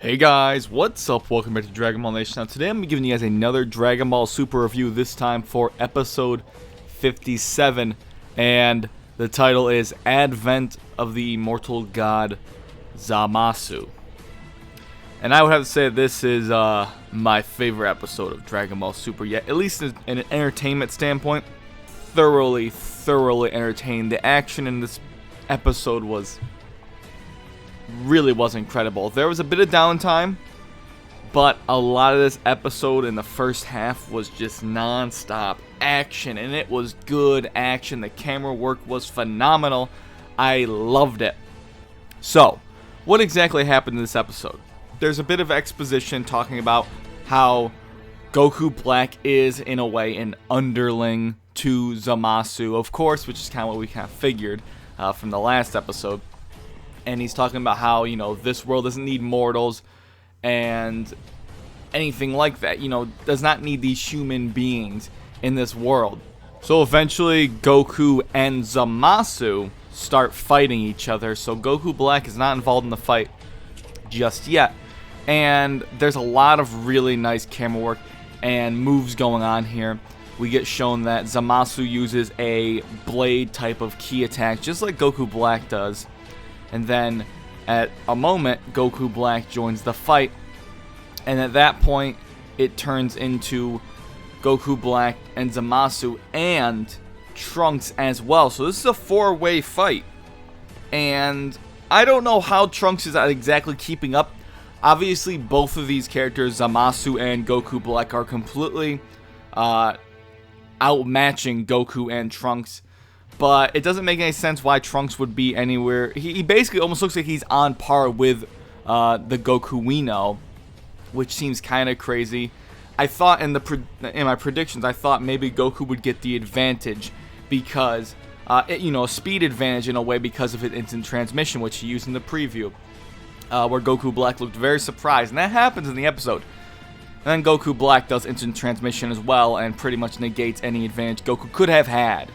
Hey guys, what's up? Welcome back to Dragon Ball Nation. Now today I'm going to be giving you guys another Dragon Ball Super review, this time for episode 57, and the title is Advent of the Immortal God Zamasu. And I would have to say this is my favorite episode of Dragon Ball Super yet, at least in an entertainment standpoint. Thoroughly entertained. The action in this episode really was incredible. There was a bit of downtime, but a lot of this episode in the first half was just non-stop action, and it was good action. The camera work was phenomenal. I loved it. So, what exactly happened in this episode? There's a bit of exposition talking about how Goku Black is, in a way, an underling to Zamasu, of course, which is kind of what we kind of figured from the last episode. And he's talking about how, this world doesn't need mortals and anything like that. Does not need these human beings in this world. So eventually, Goku and Zamasu start fighting each other. So Goku Black is not involved in the fight just yet. And there's a lot of really nice camera work and moves going on here. We get shown that Zamasu uses a blade type of key attack, just like Goku Black does. And then, at a moment, Goku Black joins the fight. And at that point, it turns into Goku Black and Zamasu and Trunks as well. So this is a four-way fight. And I don't know how Trunks is exactly keeping up. Obviously, both of these characters, Zamasu and Goku Black, are completely outmatching Goku and Trunks. But it doesn't make any sense why Trunks would be anywhere. He basically almost looks like he's on par with the Goku we know, which seems kind of crazy. I thought in my predictions, I thought maybe Goku would get the advantage because, a speed advantage in a way because of his instant transmission, which he used in the preview, where Goku Black looked very surprised. And that happens in the episode. And then Goku Black does instant transmission as well and pretty much negates any advantage Goku could have had.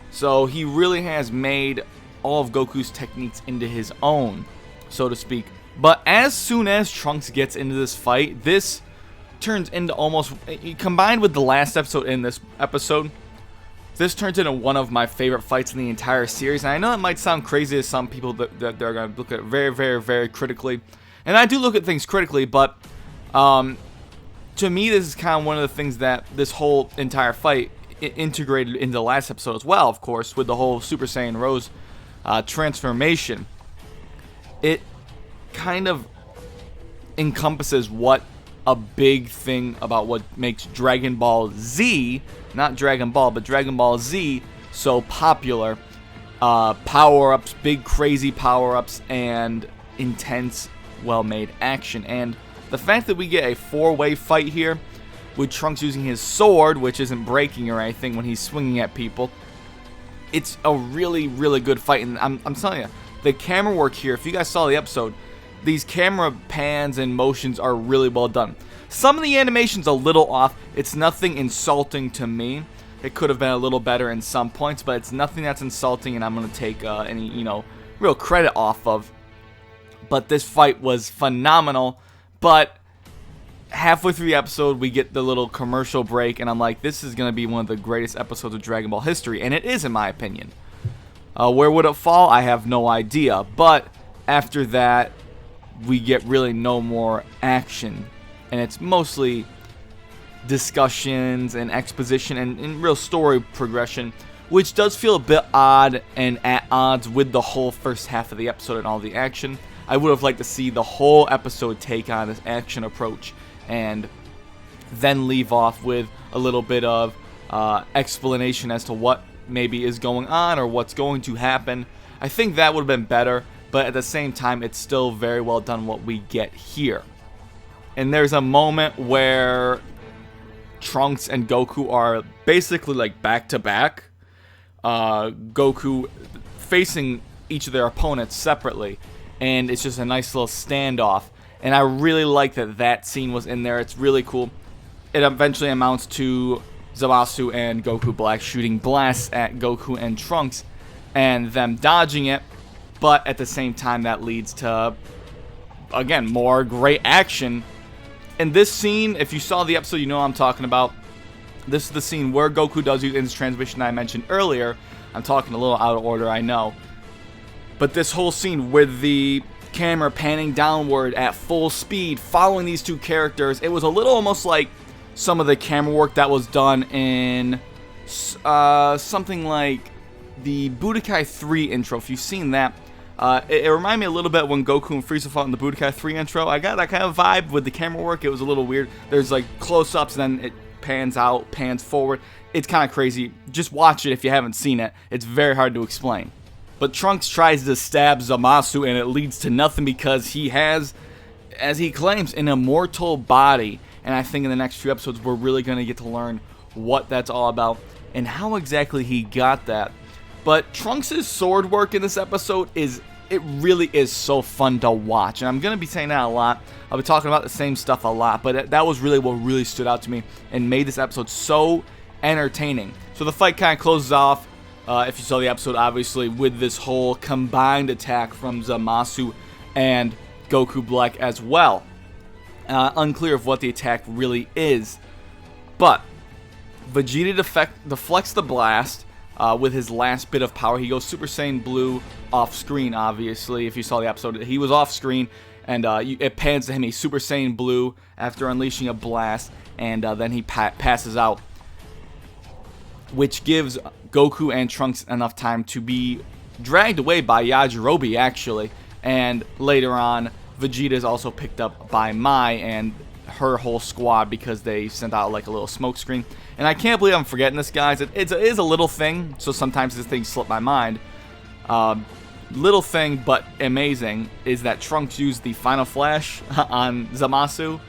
So he really has made all of Goku's techniques into his own, so to speak. But as soon as Trunks gets into this fight, this turns into almost, combined with the last episode in this episode, this turns into one of my favorite fights in the entire series. And I know it might sound crazy to some people that they're going to look at it very critically. And I do look at things critically, but to me this is kind of one of the things that this whole entire fight integrated into the last episode as well, of course, with the whole Super Saiyan Rose transformation. It kind of encompasses what a big thing about what makes Dragon Ball Z, not Dragon Ball, but Dragon Ball Z so popular. Power-ups, big crazy power-ups, and intense, well-made action. And the fact that we get a four-way fight here, with Trunks using his sword, which isn't breaking or anything when he's swinging at people. It's a really good fight, and I'm telling you, the camera work here, if you guys saw the episode, these camera pans and motions are really well done. Some of the animation's a little off. It's nothing insulting to me. It could have been a little better in some points, but it's nothing that's insulting, and I'm going to take any, real credit off of. But this fight was phenomenal, but halfway through the episode, we get the little commercial break, and I'm like, this is going to be one of the greatest episodes of Dragon Ball history, and it is, in my opinion. Where would it fall? I have no idea, but after that, we get really no more action, and it's mostly discussions and exposition and real story progression, which does feel a bit odd and at odds with the whole first half of the episode and all the action. I would have liked to see the whole episode take on this action approach, and then leave off with a little bit of explanation as to what maybe is going on or what's going to happen. I think that would have been better, but at the same time, it's still very well done what we get here. And there's a moment where Trunks and Goku are basically like back to back. Goku facing each of their opponents separately, and it's just a nice little standoff. And I really like that scene was in there. It's really cool. It eventually amounts to Zamasu and Goku Black shooting blasts at Goku and Trunks and them dodging it. But at the same time, that leads to again, more great action. In this scene, if you saw the episode, you know what I'm talking about. This is the scene where Goku does use his transmission I mentioned earlier. I'm talking a little out of order, I know. But this whole scene with the camera panning downward at full speed, following these two characters, it was a little almost like some of the camera work that was done in something like the Budokai 3 intro. If you've seen that, it reminded me a little bit when Goku and Frieza fought in the Budokai 3 intro. I got that kind of vibe with the camera work. It was a little weird. There's like close-ups, and then it pans out, pans forward. It's kind of crazy. Just watch it if you haven't seen it. It's very hard to explain. But Trunks tries to stab Zamasu, and it leads to nothing because he has, as he claims, an immortal body. And I think in the next few episodes, we're really going to get to learn what that's all about and how exactly he got that. But Trunks' sword work in this episode it really is so fun to watch. And I'm going to be saying that a lot. I'll be talking about the same stuff a lot, but that was really what really stood out to me and made this episode so entertaining. So the fight kind of closes off, if you saw the episode, obviously, with this whole combined attack from Zamasu and Goku Black as well. Unclear of what the attack really is. But Vegeta deflects the blast with his last bit of power. He goes Super Saiyan Blue off screen, obviously. If you saw the episode, he was off screen, and it pans to him. He's Super Saiyan Blue after unleashing a blast, and then he passes out, which gives Goku and Trunks enough time to be dragged away by Yajirobe, actually. And later on, Vegeta is also picked up by Mai and her whole squad because they sent out like a little smoke screen. And I can't believe I'm forgetting this, guys. It is a little thing, so sometimes this thing slipped my mind. Little thing, but amazing, is that Trunks used the Final Flash on Zamasu.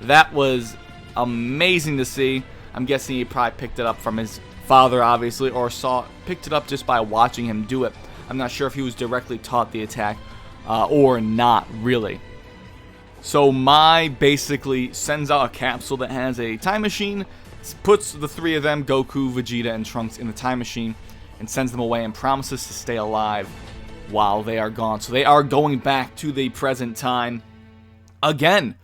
That was amazing to see. I'm guessing he probably picked it up from his father, obviously, or picked it up just by watching him do it. I'm not sure if he was directly taught the attack or not, really. So Mai basically sends out a capsule that has a time machine, puts the three of them, Goku, Vegeta, and Trunks, in the time machine, and sends them away and promises to stay alive while they are gone. So they are going back to the present time again.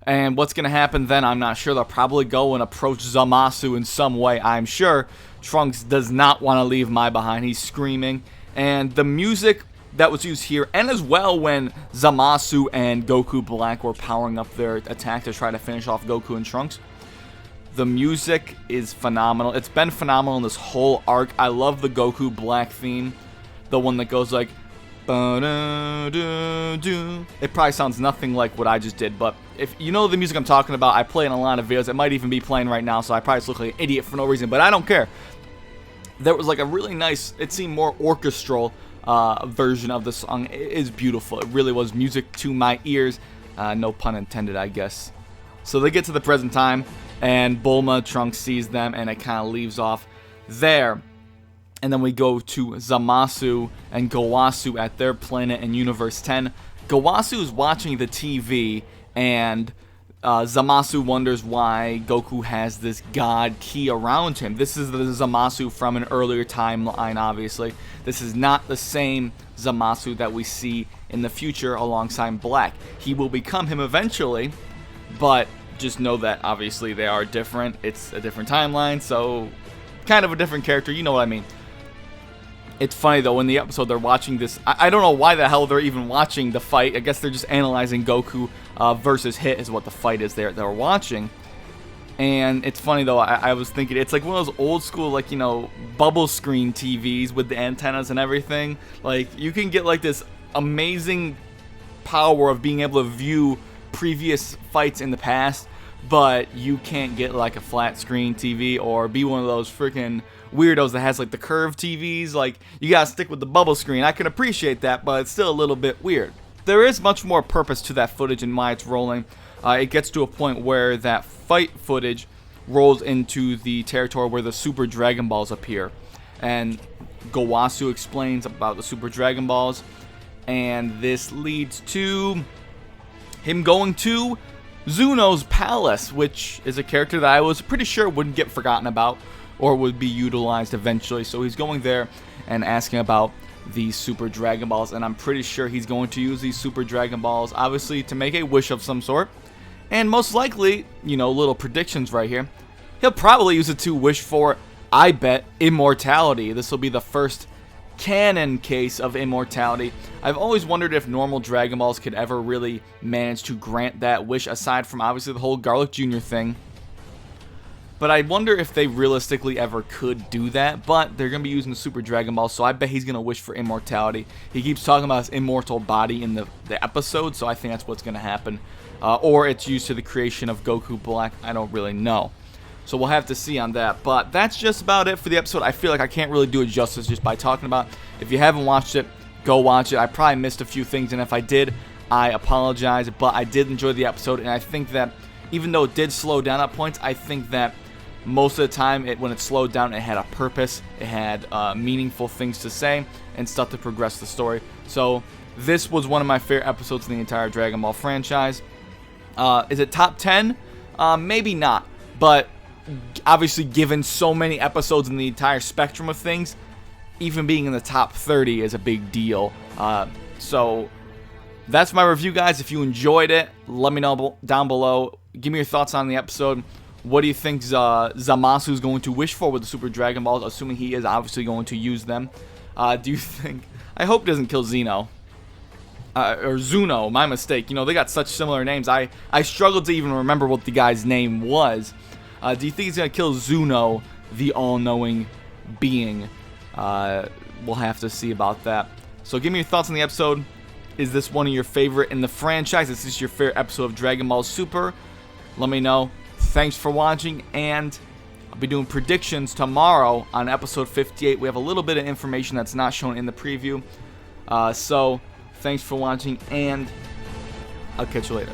And what's going to happen then, I'm not sure. They'll probably go and approach Zamasu in some way, I'm sure. Trunks does not want to leave Mai behind. He's screaming. And the music that was used here, and as well when Zamasu and Goku Black were powering up their attack to try to finish off Goku and Trunks, the music is phenomenal. It's been phenomenal in this whole arc. I love the Goku Black theme, the one that goes like, it probably sounds nothing like what I just did, but if you know the music I'm talking about, I play in a lot of videos. It might even be playing right now, so I probably just look like an idiot for no reason, but I don't care. There was like a really nice, it seemed more orchestral version of the song. It is beautiful. It really was music to my ears. No pun intended, I guess. So they get to the present time, and Bulma, Trunks sees them, and it kind of leaves off there. And then we go to Zamasu and Gowasu at their planet in Universe 10. Gowasu is watching the TV, and Zamasu wonders why Goku has this god key around him. This is the Zamasu from an earlier timeline, obviously. This is not the same Zamasu that we see in the future alongside Black. He will become him eventually, but just know that obviously they are different. It's a different timeline, so kind of a different character. You know what I mean. It's funny, though, in the episode they're watching this. I don't know why the hell they're even watching the fight. I guess they're just analyzing Goku versus Hit is what the fight is they're watching. And it's funny, though, I was thinking, it's like one of those old school, like, you know, bubble screen TVs with the antennas and everything. Like, you can get, like, this amazing power of being able to view previous fights in the past, but you can't get, like, a flat screen TV or be one of those freaking weirdos that has like the curved TVs. Like, you gotta stick with the bubble screen. I can appreciate that, but it's still a little bit weird. There is much more purpose to that footage and why it's rolling. It gets to a point where that fight footage rolls into the territory where the Super Dragon Balls appear, and Gowasu explains about the Super Dragon Balls, and this leads to him going to Zuno's palace, which is a character that I was pretty sure wouldn't get forgotten about or would be utilized eventually. So he's going there and asking about these Super Dragon Balls, and I'm pretty sure he's going to use these Super Dragon Balls, obviously, to make a wish of some sort. And most likely, you know, little predictions right here, he'll probably use it to wish for, I bet, immortality. This will be the first canon case of immortality. I've always wondered if normal Dragon Balls could ever really manage to grant that wish, aside from obviously the whole Garlic Jr. thing. But I wonder if they realistically ever could do that. But they're going to be using the Super Dragon Ball, so I bet he's going to wish for immortality. He keeps talking about his immortal body in the episode, so I think that's what's going to happen. Or it's used to the creation of Goku Black. I don't really know. So we'll have to see on that. But that's just about it for the episode. I feel like I can't really do it justice just by talking about it. If you haven't watched it, go watch it. I probably missed a few things, and if I did, I apologize. But I did enjoy the episode, and I think that even though it did slow down at points, I think that most of the time, when it slowed down, it had a purpose. It had meaningful things to say and stuff to progress the story. So this was one of my favorite episodes in the entire Dragon Ball franchise. Is it top 10? Maybe not. But obviously, given so many episodes in the entire spectrum of things, even being in the top 30 is a big deal. So that's my review, guys. If you enjoyed it, let me know down below. Give me your thoughts on the episode. What do you think Zamasu is going to wish for with the Super Dragon Balls, assuming he is obviously going to use them? Do you think... I hope he doesn't kill Zeno. Or Zuno, my mistake. You know, they got such similar names. I struggled to even remember what the guy's name was. Do you think he's going to kill Zuno, the all-knowing being? We'll have to see about that. So give me your thoughts on the episode. Is this one of your favorite in the franchise? Is this your favorite episode of Dragon Ball Super? Let me know. Thanks for watching, and I'll be doing predictions tomorrow on episode 58. We have a little bit of information that's not shown in the preview. So thanks for watching, and I'll catch you later.